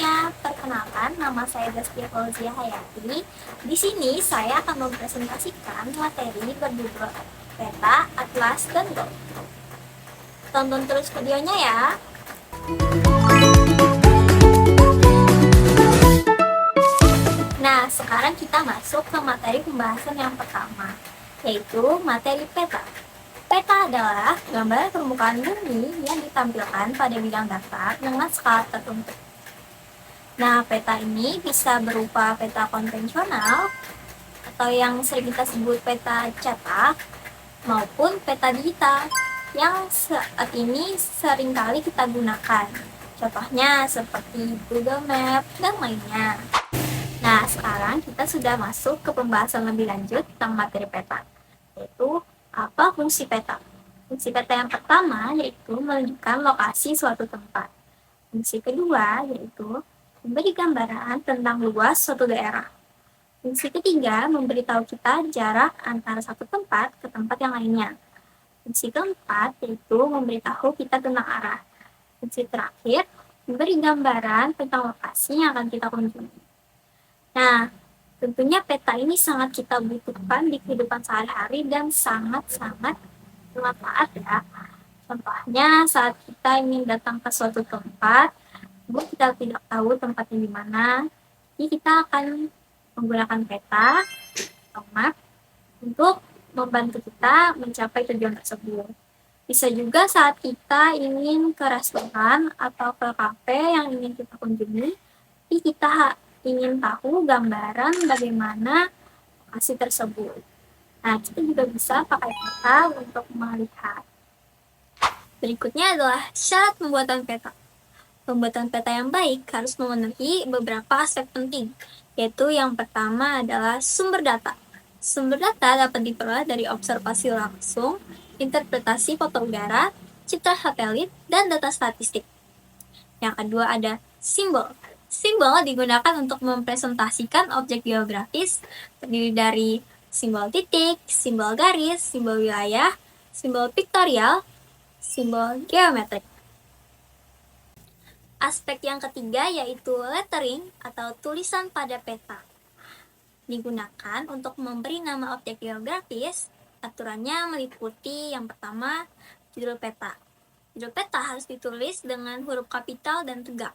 semuanya, perkenalkan nama saya Zaskia Fauzia Hayati. Di sini saya akan mempresentasikan materi berjudul Peta, Atlas, dan Goal. Tonton terus videonya ya. Nah, sekarang kita masuk ke materi pembahasan yang pertama, yaitu materi peta. Peta adalah gambar permukaan bumi yang ditampilkan pada bidang datar dengan skala tertentu. Nah, peta ini bisa berupa peta konvensional atau yang sering kita sebut peta cetak maupun peta digital yang saat ini seringkali kita gunakan. Contohnya seperti Google Map dan lainnya. Nah, sekarang kita sudah masuk ke pembahasan lebih lanjut tentang materi peta, yaitu apa fungsi peta. Fungsi peta yang pertama yaitu menunjukkan lokasi suatu tempat. Fungsi kedua yaitu memberi gambaran tentang luas suatu daerah. Fungsi ketiga memberitahu kita jarak antara satu tempat ke tempat yang lainnya. Fungsi keempat yaitu memberitahu kita tentang arah. Fungsi terakhir memberi gambaran tentang lokasi yang akan kita kunjungi. Nah, tentunya peta ini sangat kita butuhkan di kehidupan sehari-hari dan sangat-sangat bermanfaat ya. Contohnya saat kita ingin datang ke suatu tempat, namun kita tidak tahu tempatnya di mana, jadi kita akan menggunakan peta atau map untuk membantu kita mencapai tujuan tersebut. Bisa juga saat kita ingin ke restoran atau ke kafe yang ingin kita kunjungi, jadi kita ingin tahu gambaran bagaimana lokasi tersebut. Nah, kita juga bisa pakai peta untuk melihat. Berikutnya adalah syarat pembuatan peta. Pembuatan peta yang baik harus memenuhi beberapa aspek penting, yaitu yang pertama adalah sumber data. Sumber data dapat diperoleh dari observasi langsung, interpretasi foto udara, citra satelit, dan data statistik. Yang kedua ada simbol. Simbol digunakan untuk mempresentasikan objek geografis, terdiri dari simbol titik, simbol garis, simbol wilayah, simbol piktorial, simbol geometrik. Aspek yang ketiga yaitu lettering atau tulisan pada peta. Digunakan untuk memberi nama objek geografis. Aturannya meliputi yang pertama, judul peta. Judul peta harus ditulis dengan huruf kapital dan tegak.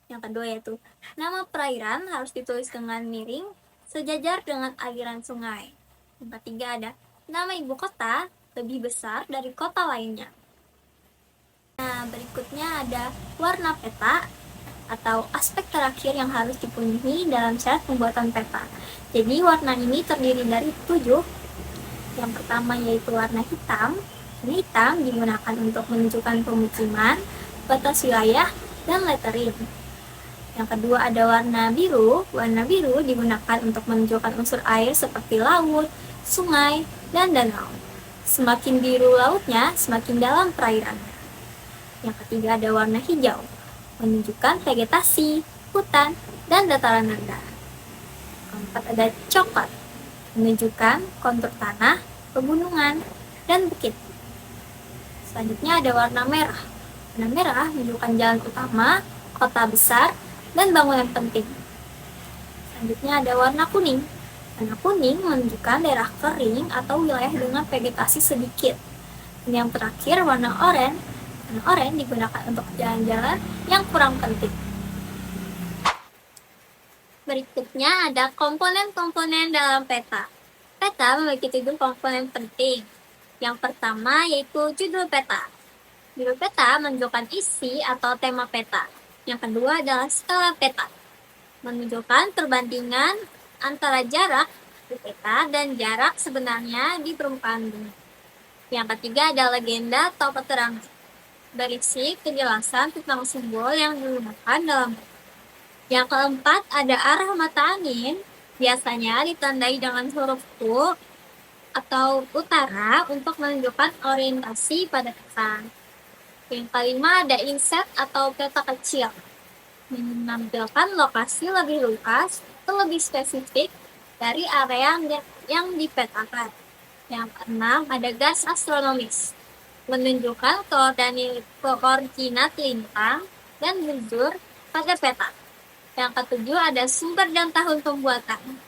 Yang kedua yaitu nama perairan harus ditulis dengan miring, sejajar dengan aliran sungai. Yang ketiga ada nama ibu kota lebih besar dari kota lainnya. Nah, berikutnya ada warna peta atau aspek terakhir yang harus dipenuhi dalam syarat pembuatan peta. Jadi warna ini terdiri dari 7. Yang pertama yaitu warna hitam. Warna hitam digunakan untuk menunjukkan pemukiman, batas wilayah, dan lettering. Yang kedua ada warna biru. Warna biru digunakan untuk menunjukkan unsur air seperti laut, sungai, dan danau. Semakin biru lautnya, semakin dalam perairannya. Yang ketiga ada warna hijau, menunjukkan vegetasi, hutan, dan dataran rendah. Keempat ada coklat, menunjukkan kontur tanah, pegunungan, dan bukit. Selanjutnya ada warna merah. Warna merah menunjukkan jalan utama, kota besar, dan bangunan penting. Selanjutnya ada warna kuning. Warna kuning menunjukkan daerah kering atau wilayah dengan vegetasi sedikit. Dan yang terakhir warna oranye. Warna oranye digunakan untuk jalan-jalan yang kurang penting. Berikutnya ada komponen-komponen dalam peta. Peta memiliki 7 komponen penting. Yang pertama yaitu judul peta. Judul peta menunjukkan isi atau tema peta. Yang kedua adalah skala peta, menunjukkan perbandingan antara jarak di peta dan jarak sebenarnya di permukaan bumi. Yang ketiga ada legenda atau keterangan, berisi kejelasan tentang simbol yang digunakan dalam peta. Yang keempat ada arah mata angin, biasanya ditandai dengan huruf U atau utara untuk menunjukkan orientasi pada peta. Yang kelima ada inset atau peta kecil, menampilkan lokasi lebih luas atau lebih spesifik dari area yang dipetakan. Yang keenam ada garis astronomis, menunjukkan koordinat lintang dan bujur pada peta. Yang ketujuh ada sumber dan tahun pembuatan,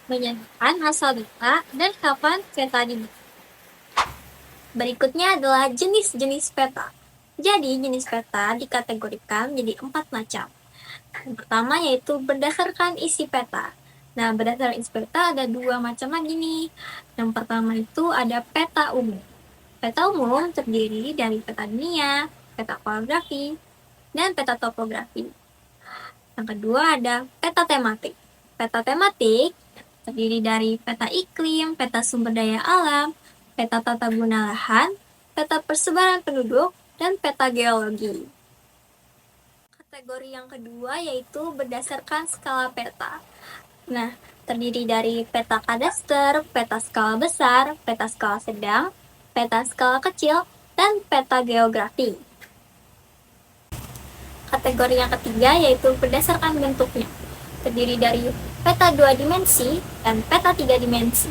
menyatakan asal data dan kapan peta dibuat. Berikutnya adalah jenis-jenis peta. Jadi, jenis peta dikategorikan menjadi 4 macam. Yang pertama yaitu berdasarkan isi peta. Nah, berdasarkan isi peta ada 2 macam lagi nih. Yang pertama itu ada peta umum. Peta umum terdiri dari peta dunia, peta kolografi, dan peta topografi. Yang kedua ada peta tematik. Peta tematik terdiri dari peta iklim, peta sumber daya alam, peta tata guna lahan, peta persebaran penduduk, dan peta geologi. Kategori yang kedua yaitu berdasarkan skala peta. Nah, terdiri dari peta kadaster, peta skala besar, peta skala sedang, peta skala kecil, dan peta geografi. Kategori yang ketiga yaitu berdasarkan bentuknya, terdiri dari peta 2 dimensi dan peta 3 dimensi.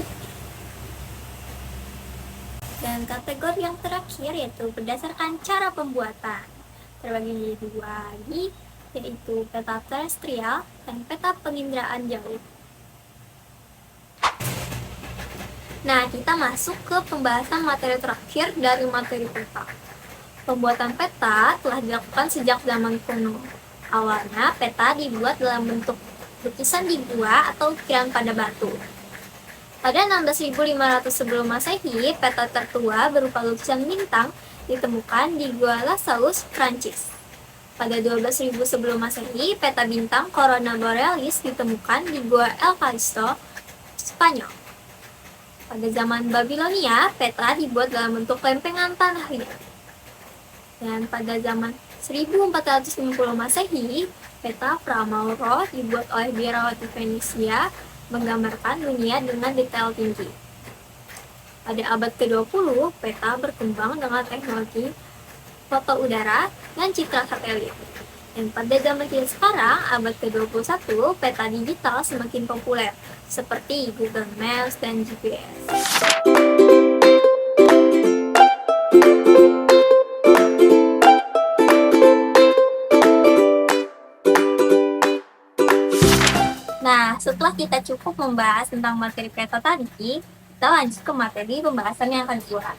Dan kategori yang terakhir yaitu berdasarkan cara pembuatan, terbagi menjadi 2 lagi, yaitu peta terestrial dan peta penginderaan jauh. Nah, kita masuk ke pembahasan materi terakhir dari materi peta. Pembuatan peta telah dilakukan sejak zaman kuno. Awalnya, peta dibuat dalam bentuk lukisan di gua atau ukiran pada batu. Pada 16.500 sebelum Masehi, peta tertua berupa lukisan bintang ditemukan di Gua La Saus, Prancis. Pada 12.000 sebelum Masehi, peta bintang Corona Borealis ditemukan di Gua El Callisto, Spanyol. Pada zaman Babilonia, peta dibuat dalam bentuk lempengan tanah liat. Dan pada zaman 1450 Masehi, peta Pramauro dibuat oleh biarawati Venesia menggambarkan dunia dengan detail tinggi. Pada abad ke-20, peta berkembang dengan teknologi foto udara dan citra satelit. Dan pada zaman kita sekarang, abad ke-21, peta digital semakin populer, seperti Google Maps dan GPS. Nah, setelah kita cukup membahas tentang materi peta tadi, kita lanjut ke materi pembahasan yang kedua,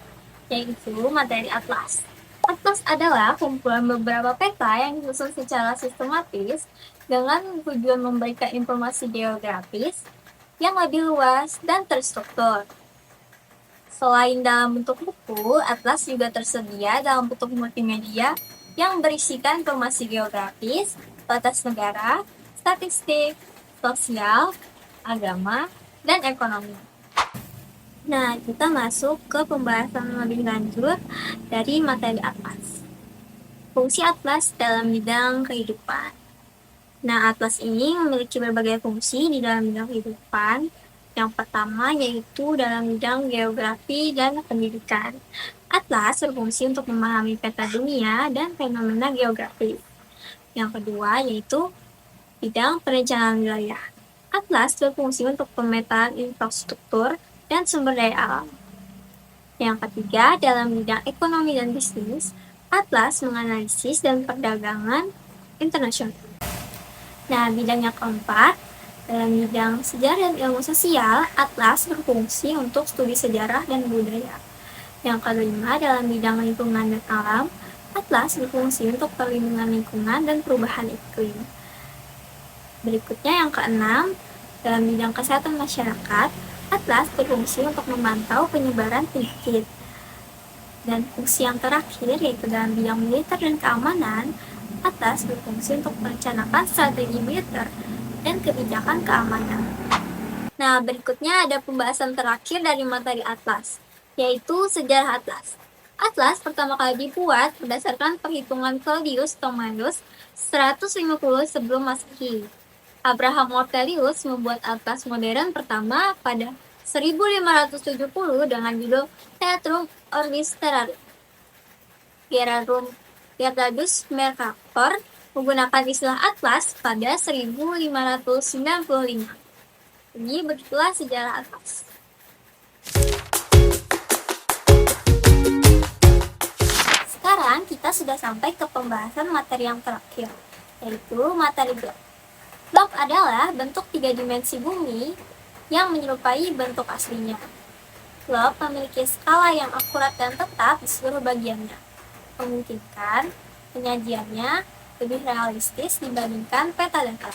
yaitu materi atlas. Atlas adalah kumpulan beberapa peta yang disusun secara sistematis dengan tujuan memberikan informasi geografis yang lebih luas dan terstruktur. Selain dalam bentuk buku, atlas juga tersedia dalam bentuk multimedia yang berisikan informasi geografis, batas negara, statistik, sosial, agama, dan ekonomi. Nah, kita masuk ke pembahasan lebih lanjut dari materi atlas. Fungsi atlas dalam bidang kehidupan. Nah, atlas ini memiliki berbagai fungsi di dalam bidang kehidupan. Yang pertama yaitu dalam bidang geografi dan pendidikan. Atlas berfungsi untuk memahami peta dunia dan fenomena geografis. Yang kedua yaitu bidang perencanaan wilayah. Atlas berfungsi untuk pemetaan infrastruktur dan sumber daya alam. Yang ketiga, dalam bidang ekonomi dan bisnis, atlas menganalisis dan perdagangan internasional. Nah, bidang yang keempat, dalam bidang sejarah dan ilmu sosial, atlas berfungsi untuk studi sejarah dan budaya. Yang kelima, dalam bidang lingkungan dan alam, atlas berfungsi untuk perlindungan lingkungan dan perubahan iklim. Berikutnya yang keenam, dalam bidang kesehatan masyarakat, atlas berfungsi untuk memantau penyebaran penyakit. Dan fungsi yang terakhir yaitu dalam bidang militer dan keamanan, atlas berfungsi untuk merencanakan strategi militer dan kebijakan keamanan. Nah, berikutnya ada pembahasan terakhir dari materi atlas, yaitu sejarah atlas. Atlas pertama kali dibuat berdasarkan perhitungan Claudius Ptolemaios 150 sebelum Masehi. Abraham Ortelius membuat atlas modern pertama pada 1570 dengan judul Theatrum Orbis Terrarum. Gerardus Mercator menggunakan istilah atlas pada 1595. Jadi begitulah sejarah atlas. Sekarang kita sudah sampai ke pembahasan materi yang terakhir, yaitu materi blog. Blok adalah bentuk tiga dimensi bumi yang menyerupai bentuk aslinya. Blok memiliki skala yang akurat dan tetap di seluruh bagiannya, memungkinkan penyajiannya lebih realistis dibandingkan peta data.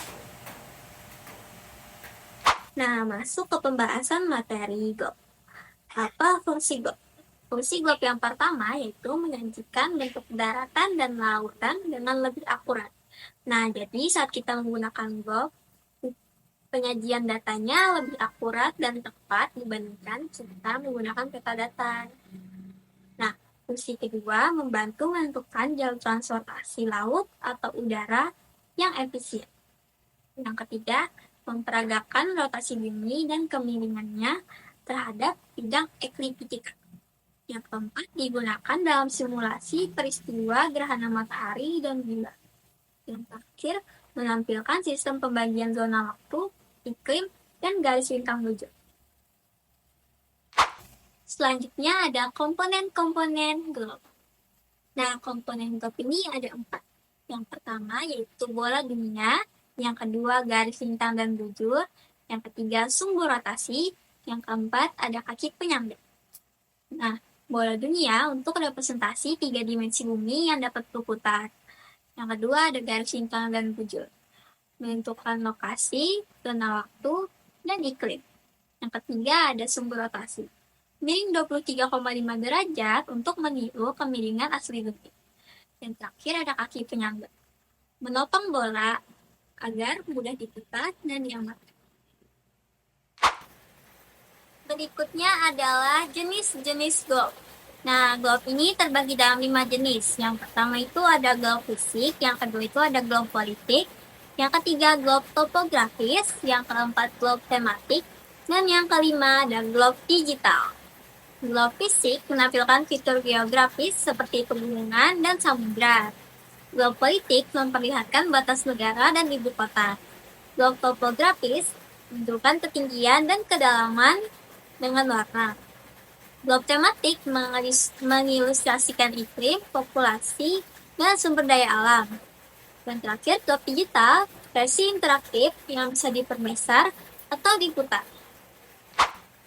Nah, masuk ke pembahasan materi GOP. Apa fungsi GOP? Fungsi GOP yang pertama yaitu menyajikan bentuk daratan dan lautan dengan lebih akurat. Nah, jadi saat kita menggunakan GOP, penyajian datanya lebih akurat dan tepat dibandingkan kita menggunakan peta data. Nah, fungsi kedua membantu menentukan jalur transportasi laut atau udara yang efisien. Yang ketiga, memperagakan rotasi bumi dan kemiringannya terhadap bidang ekliptika. Yang keempat, digunakan dalam simulasi peristiwa gerhana matahari dan bulan. Yang terakhir, menampilkan sistem pembagian zona waktu, iklim, dan garis bintang bujur. Selanjutnya ada komponen-komponen globe. Nah, komponen globe ini ada 4. Yang pertama yaitu bola dunia, yang kedua garis bintang dan bujur, yang ketiga sumbu rotasi, yang keempat ada kaki penyangga. Nah, bola dunia untuk representasi 3 dimensi bumi yang dapat berputar. Yang kedua ada garis bintang dan bujur, menentukan lokasi, zona waktu, dan iklim. Yang ketiga ada sumbu rotasi, miring 23,5 derajat untuk meniru kemiringan asli bumi. Yang terakhir ada kaki penyangga, menopang bola agar mudah diputar dan diamankan. Berikutnya adalah jenis-jenis globe. Nah, globe ini terbagi dalam 5 jenis. Yang pertama itu ada globe fisik, yang kedua itu ada globe politik, yang ketiga globe topografis, yang keempat globe tematik, dan yang kelima ada globe digital. Globe fisik menampilkan fitur geografis seperti pegunungan dan samudra. Globe politik memperlihatkan batas negara dan ibu kota. Globe topografis menunjukkan ketinggian dan kedalaman dengan warna. Globe tematik mengilustrasikan iklim, populasi, dan sumber daya alam. Dan terakhir, globe digital, versi interaktif yang bisa diperbesar atau diputar.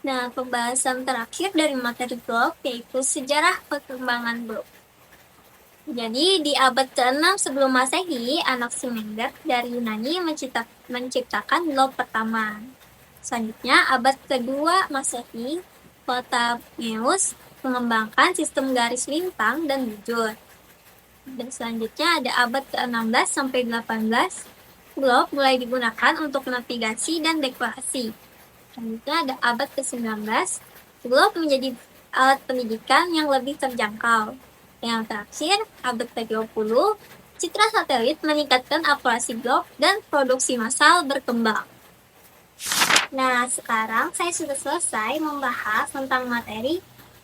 Nah, pembahasan terakhir dari materi globe yaitu sejarah perkembangan globe. Jadi, di abad ke-6 sebelum Masehi, Anaximenes dari Yunani menciptakan globe pertama. Selanjutnya, abad ke-2 Masehi, Ptolemeus mengembangkan sistem garis lintang dan bujur. Dan selanjutnya ada abad ke-16 sampai 18, globe mulai digunakan untuk navigasi dan dekorasi. Selanjutnya ada abad ke-19, globe menjadi alat pendidikan yang lebih terjangkau. Yang terakhir, abad ke-20, citra satelit meningkatkan akurasi globe dan produksi massal berkembang. Nah, sekarang saya sudah selesai membahas tentang materi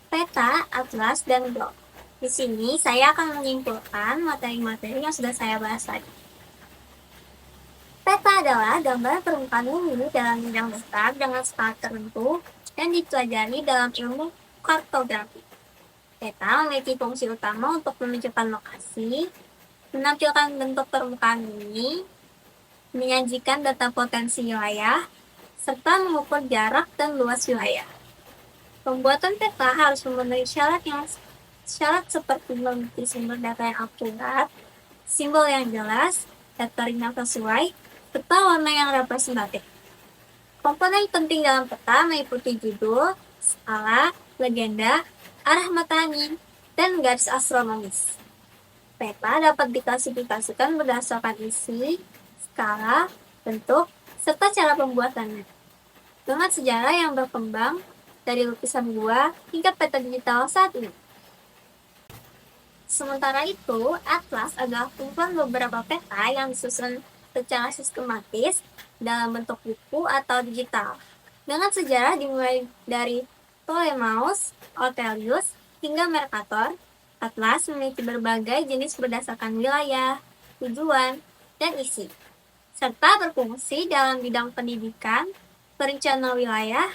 peta, atlas, dan globe. Di sini saya akan menyimpulkan materi-materi yang sudah saya bahas tadi. Peta adalah gambar permukaan bumi dalam bidang besar dengan skala tertentu dan dipelajari dalam ilmu kartografi. Peta memiliki fungsi utama untuk menunjukkan lokasi, menampilkan bentuk permukaan bumi, menyajikan data potensi wilayah, serta mengukur jarak dan luas wilayah. Pembuatan peta harus memenuhi syarat seperti memiliki sumber data yang akurat, simbol yang jelas, data ringan sesuai, serta warna yang representatif. Komponen penting dalam peta meliputi judul, skala, legenda, arah mata angin, dan garis astronomis. Peta dapat diklasifikasikan berdasarkan isi, skala, bentuk, serta cara pembuatannya. Dengan sejarah yang berkembang dari lukisan gua hingga peta digital saat ini. Sementara itu, atlas adalah kumpulan beberapa peta yang disusun secara sistematis dalam bentuk buku atau digital. Dengan sejarah dimulai dari Ptolemeus, Ortelius, hingga Mercator, atlas memiliki berbagai jenis berdasarkan wilayah, tujuan, dan isi, serta berfungsi dalam bidang pendidikan, perencanaan wilayah,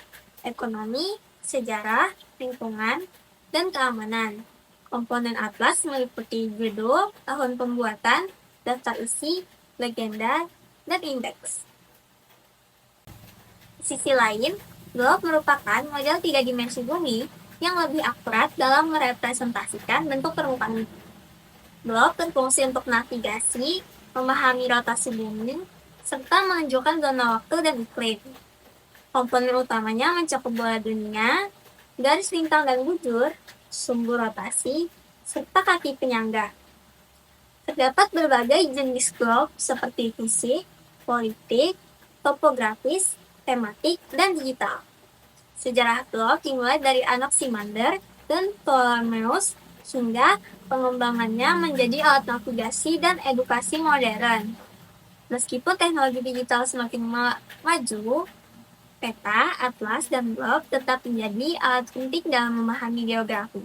ekonomi, sejarah, lingkungan, dan keamanan. Komponen atlas meliputi judul, tahun pembuatan, daftar isi, legenda, dan indeks. Di sisi lain, globe merupakan model tiga dimensi bumi yang lebih akurat dalam merepresentasikan bentuk permukaan bumi. Globe berfungsi untuk navigasi, memahami rotasi bumi, serta menunjukkan zona waktu dan iklim. Komponen utamanya mencakup bola dunia, garis lintang dan bujur, sumbu rotasi, serta kaki penyangga. Terdapat berbagai jenis globe seperti fisik, politik, topografis, tematik, dan digital. Sejarah globe dimulai dari Anaximander dan Ptolemeus hingga pengembangannya menjadi alat navigasi dan edukasi modern. Meskipun teknologi digital semakin maju, peta, atlas, dan globe tetap menjadi alat penting dalam memahami geografi.